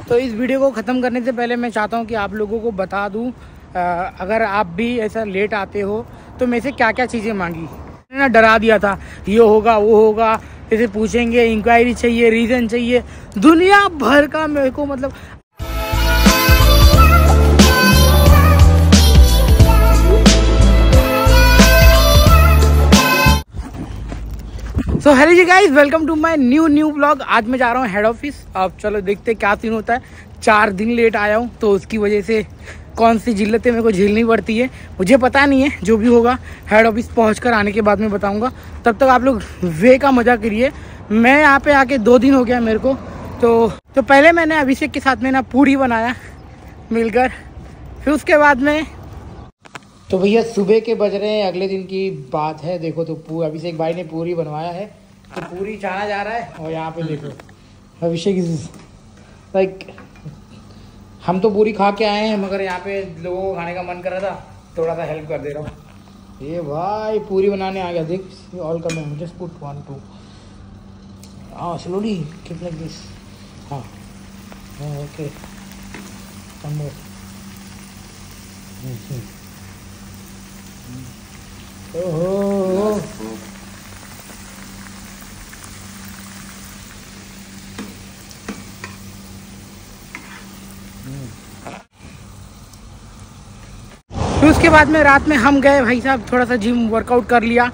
तो इस वीडियो को ख़त्म करने से पहले मैं चाहता हूँ कि आप लोगों को बता दूँ, अगर आप भी ऐसा लेट आते हो तो मेरे से क्या क्या चीज़ें मांगी। मैंने ना डरा दिया था, ये होगा वो होगा, जैसे पूछेंगे, इंक्वायरी चाहिए, रीज़न चाहिए, दुनिया भर का मेरे को मतलब। So hello ji guys, welcome to my new blog. आज मैं जा रहा हूँ हेड ऑफिस। अब चलो देखते हैं क्या सीन होता है। 4 दिन लेट आया हूँ तो उसकी वजह से कौन सी जिल्लतें मेरे को झेलनी पड़ती है मुझे पता नहीं है। जो भी होगा हेड ऑफिस पहुँचकर आने के बाद में बताऊँगा। तब तक आप लोग वे का मज़ा करिए। मैं यहाँ पे आके 2 दिन हो गया मेरे को। तो पहले मैंने अभिषेक के साथ में ना पूरी बनाया मिलकर, फिर उसके बाद में तो भैया सुबह के बज रहे हैं, अगले दिन की बात है। देखो तो अभिषेक भाई ने पूरी बनवाया है तो पूरी छाना जा रहा है। और यहाँ पे देखो अभिषेक लाइक हम तो पूरी खा के आए हैं, मगर यहाँ पे लोगों को खाने का मन कर रहा था, थोड़ा सा हेल्प कर दे रहा हूँ। ये भाई पूरी बनाने आ गया। देख ऑल कमिंग, जस्ट पुट 1 2 हाँ स्लोली कीप लाइक दिस। हाँ ओके वन मोर। ओहो फिर उसके बाद में रात में हम गए भाई साहब, थोड़ा सा जिम वर्कआउट कर लिया।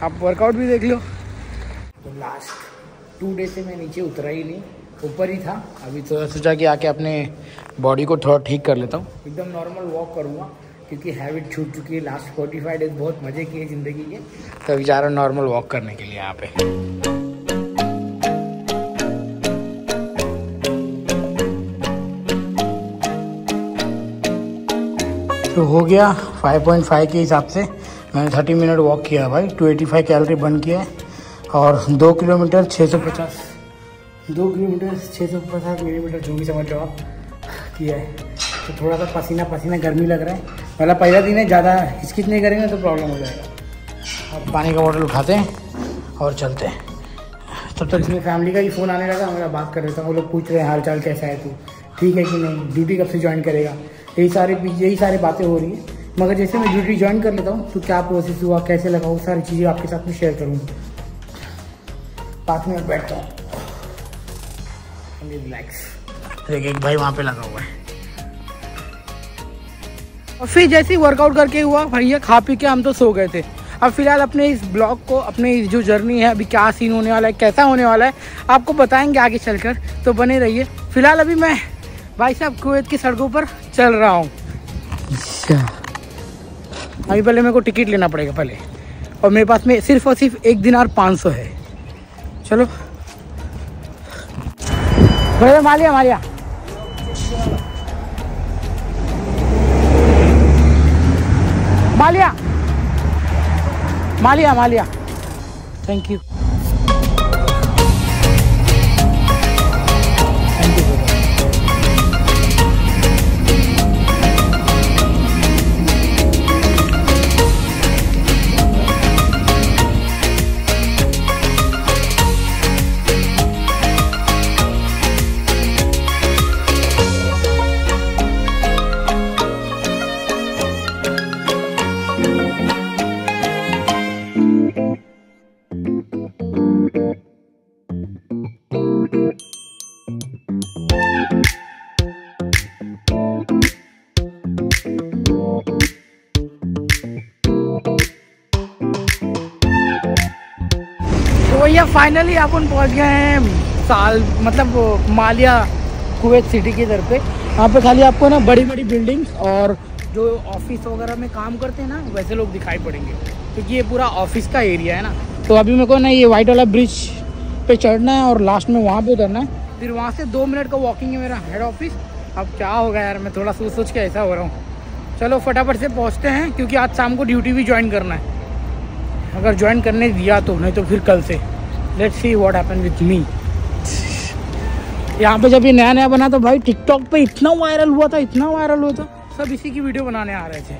आप वर्कआउट भी देख लो। तो लास्ट 2 डे से मैं नीचे उतरा ही नहीं, ऊपर ही था। अभी तो सोचा कि आके अपने बॉडी को थोड़ा ठीक कर लेता हूँ। एकदम नॉर्मल वॉक करूँगा क्योंकि हैबिट छूट चुकी है। लास्ट 45 डेज बहुत मज़े किए ज़िंदगी के, तो अभी जा रहा हूँ नॉर्मल वॉक करने के लिए यहाँ पे। तो हो गया 5.5 के हिसाब से मैंने 30 मिनट वॉक किया भाई। 285 कैलोरी बर्न किया है और 2 किलोमीटर 650 मिलीमीटर जो भी समझ लो आप किया है। तो थोड़ा सा पसीना गर्मी लग रहा है। मतलब पहला दिन है, ज़्यादा हिचकिच नहीं करेंगे तो प्रॉब्लम हो जाएगा। अब पानी का बोतल उठाते हैं और चलते हैं। तब तक इसमें फैमिली का ही फ़ोन आने लगा, मेरा बात कर रहा था। वो लोग पूछ रहे हैं हाल चाल कैसा है, तू ठीक है कि नहीं, ड्यूटी कब से ज्वाइन करेगा, यही सारी बातें हो रही है। मगर जैसे मैं ड्यूटी ज्वाइन कर लेता हूँ तो क्या प्रोसेस हुआ, कैसे लगा, वो सारी चीज़ें आपके साथ में शेयर करूँगा। 5 मिनट बैठता हूँ, रिलैक्स। देखिए एक भाई वहाँ पे लगा हुआ है। और फिर जैसे ही वर्कआउट करके हुआ भैया, खा पी के हम तो सो गए थे। अब फिलहाल अपने इस ब्लॉग को, अपने जो जर्नी है, अभी क्या सीन होने वाला है, कैसा होने वाला है, आपको बताएंगे आगे चलकर, तो बने रहिए। फिलहाल अभी मैं भाई साहब कुवैत की सड़कों पर चल रहा हूँ। अभी पहले मेरे को टिकट लेना पड़ेगा पहले, और मेरे पास में सिर्फ और सिर्फ 1 दिनार 500 है। चलो भैया मालिया थैंक यू। भैया फाइनली अपन पहुंच गए हैं मतलब मालिया कुवैत सिटी की तरफ पे। यहाँ पे खाली आपको ना बड़ी बिल्डिंग्स और जो ऑफिस वगैरह में काम करते हैं ना वैसे लोग दिखाई पड़ेंगे, क्योंकि ये पूरा ऑफिस का एरिया है ना। तो अभी मेरे को ना ये वाइट वाला ब्रिज पे चढ़ना है और लास्ट में वहाँ पे उतरना है। फिर वहाँ से 2 मिनट का वॉकिंग है मेरा हेड ऑफिस। अब क्या होगा यार, मैं थोड़ा सोच के ऐसा हो रहा हूँ। चलो फटाफट से पहुँचते हैं, क्योंकि आज शाम को ड्यूटी भी ज्वाइन करना है। अगर ज्वाइन करने दिया तो, नहीं तो फिर कल से। Let's see what happen with me. यहाँ पे जब ये नया बना तो भाई टिकटॉक पे इतना वायरल हुआ था, सब इसी की वीडियो बनाने आ रहे थे।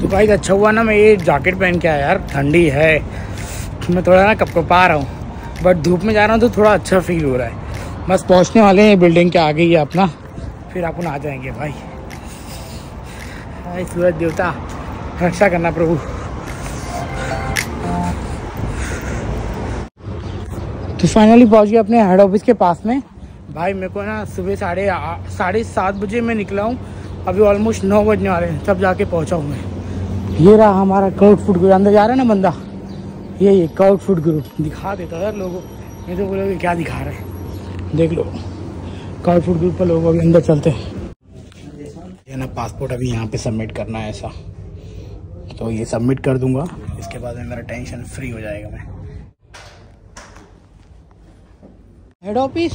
तो भाई अच्छा हुआ ना मैं ये जैकेट पहन के आया यार, ठंडी है। मैं थोड़ा ना कपकपा रहा हूँ, बट धूप में जा रहा हूँ तो थोड़ा अच्छा फील हो रहा है। बस पहुंचने वाले हैं, बिल्डिंग के आगे ही है अपना, फिर अपन आ जाएंगे भाई। सूरज देवता रक्षा करना प्रभु। तो फाइनली पहुंच गया अपने हेड ऑफिस के पास में भाई। मेरे को ना सुबह 7:30 बजे मैं निकला हूँ, अभी ऑलमोस्ट 9 बजने वाले हैं, तब जाके पहुंचा हूँ मैं। ये रहा हमारा क्राउड फूड गुरु, अंदर जा रहा है ना बंदा, ये क्राउड फूड गुरु दिखा देता है लोगों को। मैं तो बोलोगे क्या दिखा रहे हैं, देख लो क्राउड फूड ग्रुप पर लोग अभी अंदर चलते हैं। ये ना पासपोर्ट अभी यहाँ पे सबमिट करना है ऐसा, तो ये सबमिट कर दूंगा, इसके बाद में मेरा टेंशन फ्री हो जाएगा। मैं हेड ऑफिस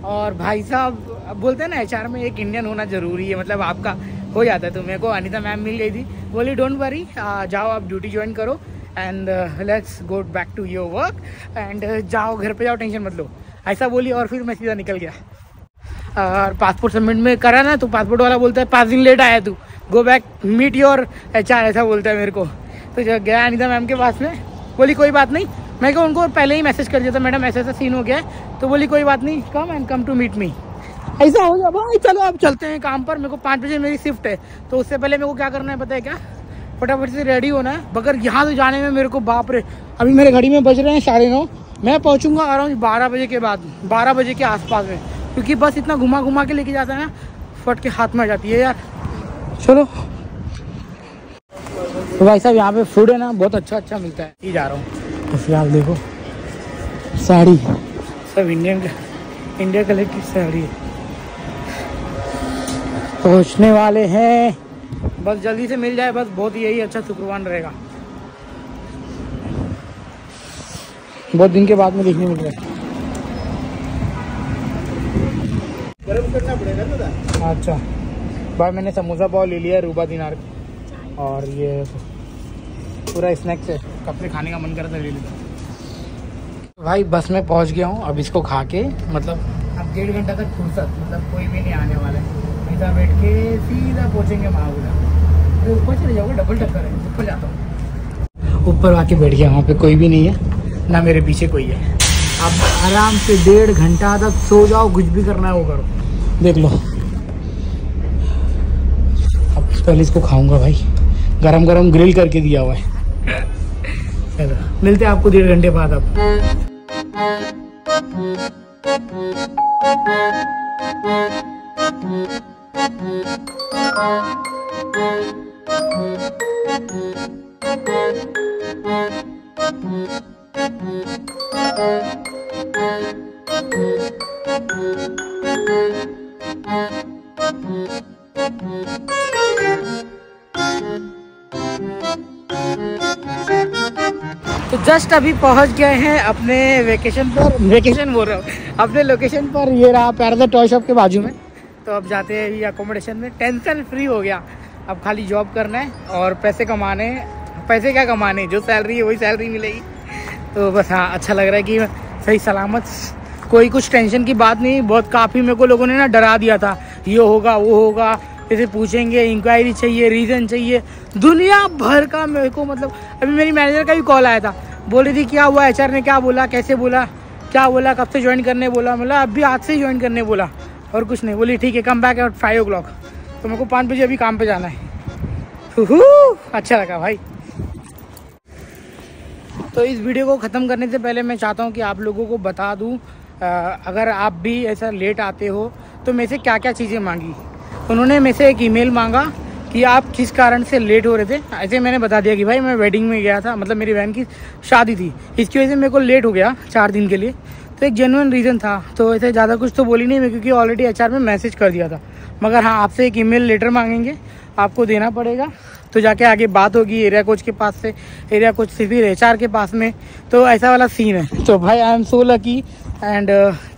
और भाई साहब बोलते हैं ना एचआर में एक इंडियन होना जरूरी है, मतलब आपका हो जाता है। तो मेरे को अनीता मैम मिल गई थी, बोली डोंट वरी, जाओ आप ड्यूटी ज्वाइन करो and let's go back to your work एंड जाओ घर पे जाओ, टेंशन मत लो, ऐसा बोली। और फिर मैं सीधा निकल गया। और पासपोर्ट सबमिट में करा ना, तो पासपोर्ट वाला बोलता है 5 दिन लेट आया तू, go back meet your HR, ऐसा बोलता है मेरे को। तो जब गया अनीता मैम के पास में, बोली कोई बात नहीं, मैं को उनको पहले ही मैसेज कर दिया था मैडम ऐसा ऐसा सीन हो गया है, तो बोली कोई बात नहीं, come and come to meet me. ऐसा हो गया भाई, चलो अब चलते हैं काम पर। मेरे को 5 बजे मेरी शिफ्ट है, तो उससे पहले मेरे को क्या करना है पता है क्या, फटाफट से रेडी होना है। मगर यहाँ से जाने में मेरे को बाप रे, अभी मेरे घड़ी में बज रहे हैं 9:30, मैं पहुँचूंगा अराउंड 12 बजे के बाद, 12 बजे के आसपास में, क्योंकि बस इतना घुमा घुमा के लेके जाता है ना, फट के हाथ में आ जाती है यार। चलो तो भाई साहब यहाँ पे फूड है ना बहुत अच्छा मिलता है, ही जा रहा हूँ। तो फिलहाल देखो साड़ी सब इंडिया कलर की साड़ी है। पहुँचने वाले हैं, बस जल्दी से मिल जाए बस, बहुत यही अच्छा शुक्रवार रहेगा। बहुत दिन के बाद में देखने मिल रहा है। गरम करना पड़ेगा ना। अच्छा भाई, मैंने समोसा पाव ले लिया है रूबा दिनार का, और ये पूरा स्नैक्स है, कब से खाने का मन कर रहा था ले लिया भाई। बस में पहुंच गया हूँ, अब इसको खा के मतलब अब 1.5 घंटा तक फुर्सत, मतलब कोई भी नहीं आने वाला है, सीधा बैठ के सीधा पहुँचेंगे महाबूला। ऊपर चले जाओगे, डबल टक्कर है, ऊपर जाता हूँ। ऊपर आके बैठ गया, वहाँ पे कोई भी नहीं है, ना मेरे पीछे कोई है। अब आराम से 1.5 घंटा तक सो जाओ, कुछ भी करना है वो करो, देख लो। अब पहले इसको खाऊंगा भाई, गरम गरम ग्रिल करके दिया हुआ है। चलो मिलते हैं आपको 1.5 घंटे बाद। अब तो जस्ट अभी पहुंच गए हैं अपने वेकेशन पर, वेकेशन बोल रहा हूँ, अपने लोकेशन पर। ये रहा पैराडाइज टॉय शॉप के बाजू में। तो अब जाते हैं ये अकोमोडेशन में, टेंशन फ्री हो गया। अब खाली जॉब करना है और पैसे कमाने हैं। पैसे क्या कमाने, जो सैलरी है वही सैलरी मिलेगी। तो बस हाँ, अच्छा लग रहा है कि सही सलामत, कोई कुछ टेंशन की बात नहीं। बहुत काफ़ी मेरे को लोगों ने ना डरा दिया था, ये होगा वो होगा, जैसे पूछेंगे, इंक्वायरी चाहिए, रीज़न चाहिए, दुनिया भर का। मेरे को मतलब अभी मेरी मैनेजर का भी कॉल आया था, बोल रही थी क्या हुआ, एचआर ने क्या बोला, कैसे बोला, क्या बोला, कब से ज्वाइन करने बोला। मतलब अभी आज से ही ज्वाइन करने बोला और कुछ नहीं। बोली ठीक है, कम बैक एट 5 o'clock। तो मेरे को 5 बजे अभी काम पे जाना है। अच्छा लगा भाई। तो इस वीडियो को ख़त्म करने से पहले मैं चाहता हूँ कि आप लोगों को बता दूँ, अगर आप भी ऐसा लेट आते हो तो मेरे से क्या क्या चीज़ें मांगी। उन्होंने मेरे से एक ईमेल मांगा कि आप किस कारण से लेट हो रहे थे। ऐसे मैंने बता दिया कि भाई मैं वेडिंग में गया था, मतलब मेरी बहन की शादी थी, इसकी वजह से मेरे को लेट हो गया 4 दिन के लिए। तो एक जेन्युइन रीज़न था, तो ऐसे ज़्यादा कुछ तो बोली नहीं मैं, क्योंकि ऑलरेडी एचआर में मैसेज कर दिया था। मगर हाँ, आपसे एक ईमेल लेटर मांगेंगे, आपको देना पड़ेगा। तो जाके आगे बात होगी एरिया कोच के पास से, एरिया कोच से फिर एचआर के पास में। तो ऐसा वाला सीन है। तो भाई I am so lucky and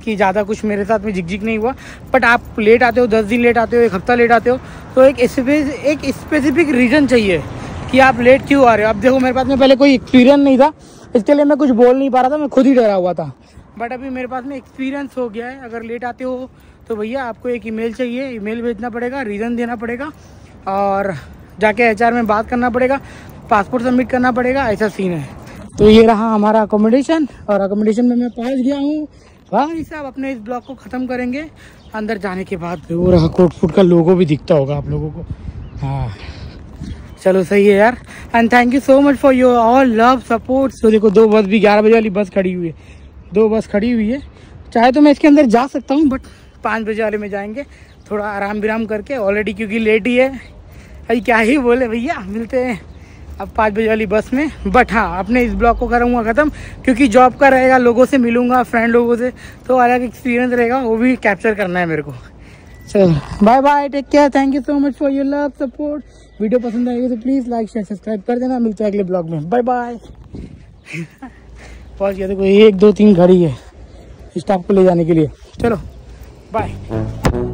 कि ज़्यादा कुछ मेरे साथ में झिकझिक नहीं हुआ। बट आप लेट आते हो, 10 दिन लेट आते हो, 1 हफ्ता लेट आते हो, तो एक स्पेसिफिक रीज़न चाहिए कि आप लेट क्यों आ रहे हो। अब देखो, मेरे पास में पहले कोई एक्सपीरियंस नहीं था, इसके लिए मैं कुछ बोल नहीं पा रहा था, मैं खुद ही डरा हुआ था। बट अभी मेरे पास में एक्सपीरियंस हो गया है। अगर लेट आते हो तो भैया आपको एक ईमेल चाहिए, ईमेल भेजना पड़ेगा, रीज़न देना पड़ेगा, और जाके एचआर में बात करना पड़ेगा, पासपोर्ट सबमिट करना पड़ेगा। ऐसा सीन है। तो ये रहा हमारा अकोमोडेशन, और अकोमोडेशन में मैं पहुंच गया हूँ। भाई साहब अपने इस ब्लॉग को ख़त्म करेंगे अंदर जाने के बाद। वो रहा कोट फूट का लोगो भी दिखता होगा आप लोगों को। हाँ चलो सही है यार। And thank you so much for your all love support. तो देखो 2 बस भी 11 बजे वाली बस खड़ी हुई है, 2 बस खड़ी हुई है। चाहे तो मैं इसके अंदर जा सकता हूँ, बट 5 बजे वाले में जाएंगे थोड़ा आराम विराम करके ऑलरेडी, क्योंकि लेट ही है। अभी क्या ही बोले भैया, मिलते हैं अब 5 बजे वाली बस में। बट हाँ अपने इस ब्लॉग को करूँगा ख़त्म, क्योंकि जॉब का रहेगा, लोगों से मिलूंगा, फ्रेंड लोगों से, तो अलग एक्सपीरियंस रहेगा, वो भी कैप्चर करना है मेरे को। चलो bye bye, take care, thank you so much for your love support. Video पसंद आएगी तो प्लीज़ लाइक शेयर सब्सक्राइब कर देना। मिलते हैं अगले ब्लॉग में, बाय बाय। पहुँच गया, देखो 1 2 3 गाड़ी है स्टाफ को ले जाने के लिए। चलो बाय।